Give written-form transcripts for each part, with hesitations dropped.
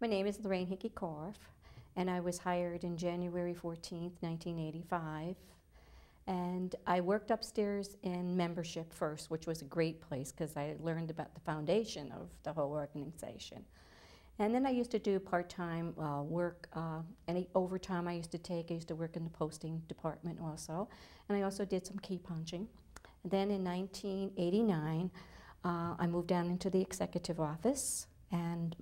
My name is Lorraine Hickey-Korf, and I was hired in January 14th, 1985. And I worked upstairs in membership first, which was a great place because I learned about the foundation of the whole organization. And then I used to do part-time work, any overtime I used to take. I used to work in the posting department also. And I also did some key punching. And then in 1989, I moved down into the executive office. And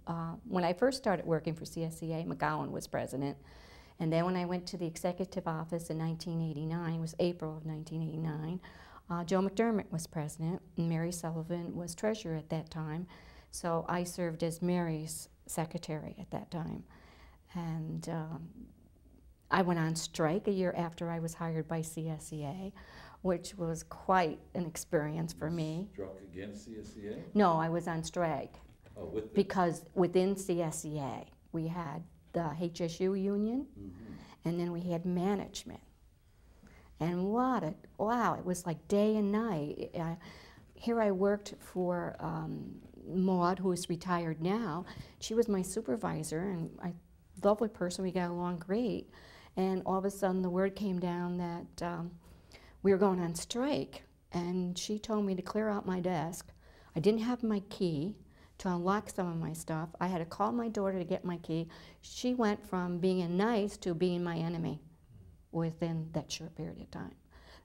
when I first started working for CSEA, McGowan was president. And then when I went to the executive office in 1989, it was April of 1989, Joe McDermott was president, and Mary Sullivan was treasurer at that time. So I served as Mary's secretary at that time. And I went on strike a year after I was hired by CSEA, which was quite an experience for me. Struck against CSEA? No, I was on strike. Oh, with because within CSEA, we had the HSU union, and then we had management. And wow, it was like day and night. Here I worked for Maud, who is retired now. She was my supervisor, and a lovely person, we got along great. And all of a sudden the word came down that we were going on strike. And she told me to clear out my desk. I didn't have my key to unlock some of my stuff. I had to call my daughter to get my key. She went from being nice to being my enemy within that short period of time.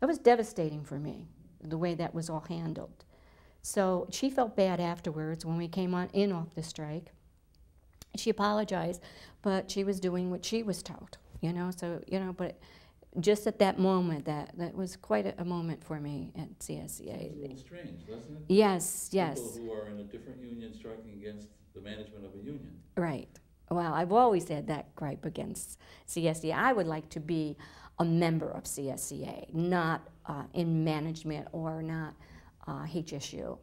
That was devastating for me, the way that was all handled. So she felt bad afterwards when we came in off the strike. She apologized, but she was doing what she was told, you know, so, you know, but just at that moment, that was quite a moment for me at CSEA. It was a little strange, wasn't it? Yes, yes. People who are in a different union striking against the management of a union. Right. Well, I've always had that gripe against CSEA. I would like to be a member of CSEA, not in management or not HSU.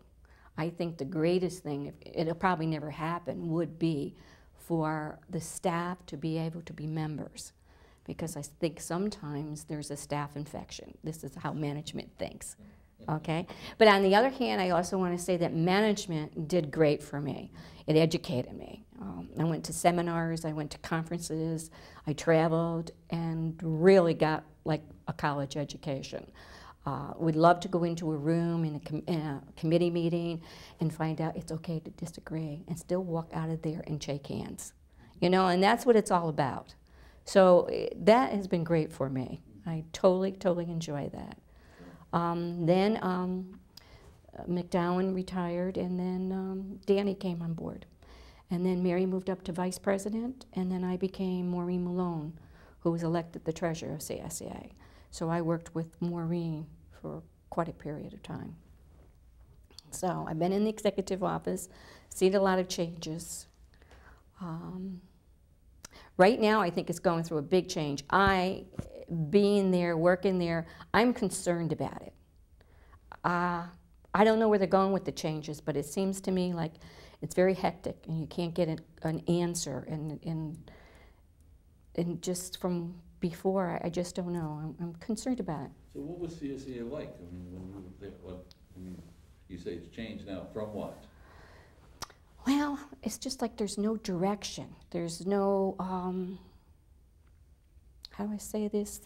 I think the greatest thing, it'll probably never happen, would be for the staff to be able to be members. Because I think sometimes there's a staff infection. This is how management thinks, okay? But on the other hand, I also want to say that management did great for me. It educated me. I went to seminars, I went to conferences, I traveled, and really got like a college education. We'd love to go into a room in a committee meeting and find out it's okay to disagree and still walk out of there and shake hands. You know, and that's what it's all about. So that has been great for me. I totally enjoy that. Then McDowell retired, and then Danny came on board. And then Mary moved up to vice president, and then I became Maureen Malone, who was elected the treasurer of CSEA. So I worked with Maureen for quite a period of time. So I've been in the executive office, seen a lot of changes. Right now, I think it's going through a big change. Being there, working there, I'm concerned about it. I don't know where they're going with the changes, but it seems to me like it's very hectic, and you can't get an answer. And just from before, I just don't know. I'm concerned about it. So what was CSEA like? I mean, when you were there, you say it's changed now. From what? Well, it's just like there's no direction. There's no, how do I say this?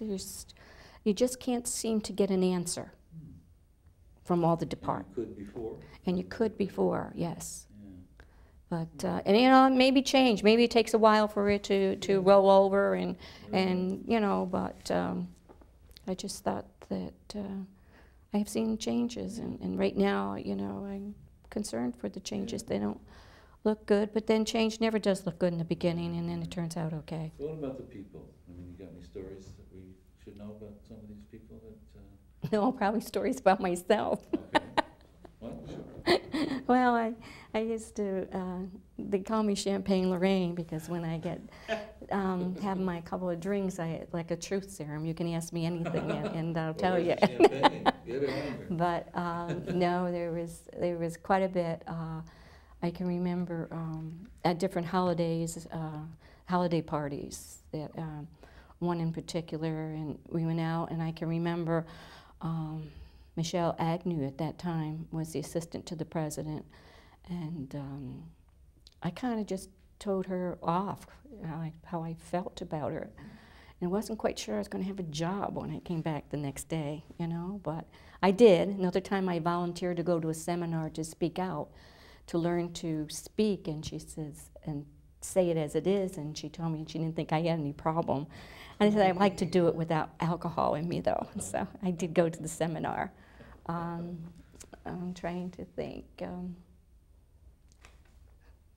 You just can't seem to get an answer from all the departments. And you could before? And you could before, yes. Yeah. But, and you know, maybe change. Maybe it takes a while for it to roll over and you know, but I just thought that I have seen changes. And right now, you know, I'm concerned for the changes. They don't look good, but then change never does look good in the beginning, and then it turns out okay. So what about the people? I mean, you got any stories that we should know about some of these people that? No, probably stories about myself. Okay. Well, sure. Well, I used to, they call me Champagne Lorraine because when I get, have my couple of drinks, like a truth serum, you can ask me anything and I'll tell you. But no, there was quite a bit. I can remember at different holidays, holiday parties, that one in particular, and we went out, and I can remember Michelle Agnew at that time was the assistant to the president, and I kind of just told her off, how I felt about her. And I wasn't quite sure I was going to have a job when I came back the next day, you know, but I did. Another time I volunteered to go to a seminar to speak out, to learn to speak, and she says, and say it as it is, and she told me she didn't think I had any problem. And I said, I'd like to do it without alcohol in me, though. So I did go to the seminar. I'm trying to think.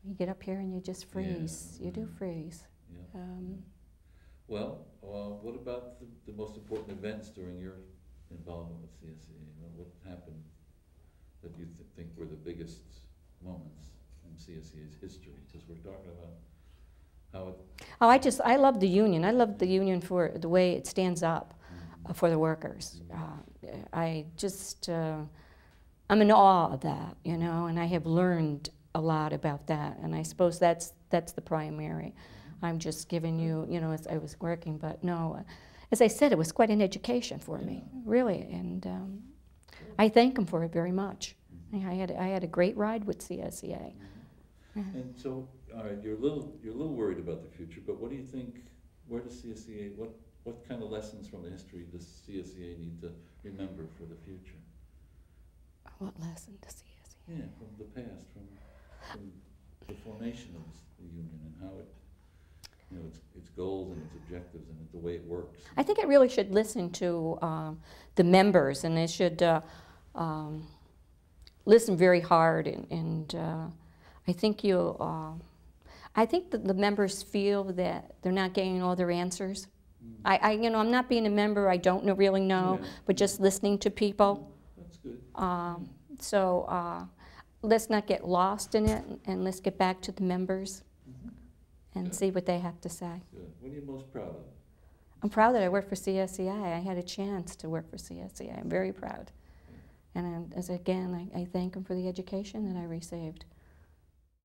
You get up here and you just freeze. Yeah. You do freeze. Yeah. Well, what about the most important events during your involvement with CSEA? What happened that you think were the biggest moments in CSEA's history? Because we're talking about how it... Oh, I love the union. I love the union for the way it stands up for the workers. I'm in awe of that, you know, and I have learned a lot about that, and I suppose that's the primary. I'm just giving you, you know, as I was working, but no, as I said, it was quite an education for me, really, and I thank them for it very much. I had a great ride with CSEA. And so, all right, you're a little worried about the future, but what do you think? Where does CSEA? What kind of lessons from the history does CSEA need to remember for the future? What lesson does CSEA? Yeah, from the past, from the formation of the union and how it, you know, its goals and its objectives and the way it works. I think it really should listen to the members, and they should listen very hard. And I think I think that the members feel that they're not getting all their answers. You know, I'm not being a member. I don't really know, but just listening to people. That's good. So let's not get lost in it, and let's get back to the members and see what they have to say. Good. What are you most proud of? I'm proud that I work for CSEA. I had a chance to work for CSEA. I'm very proud. And again, I thank them for the education that I received.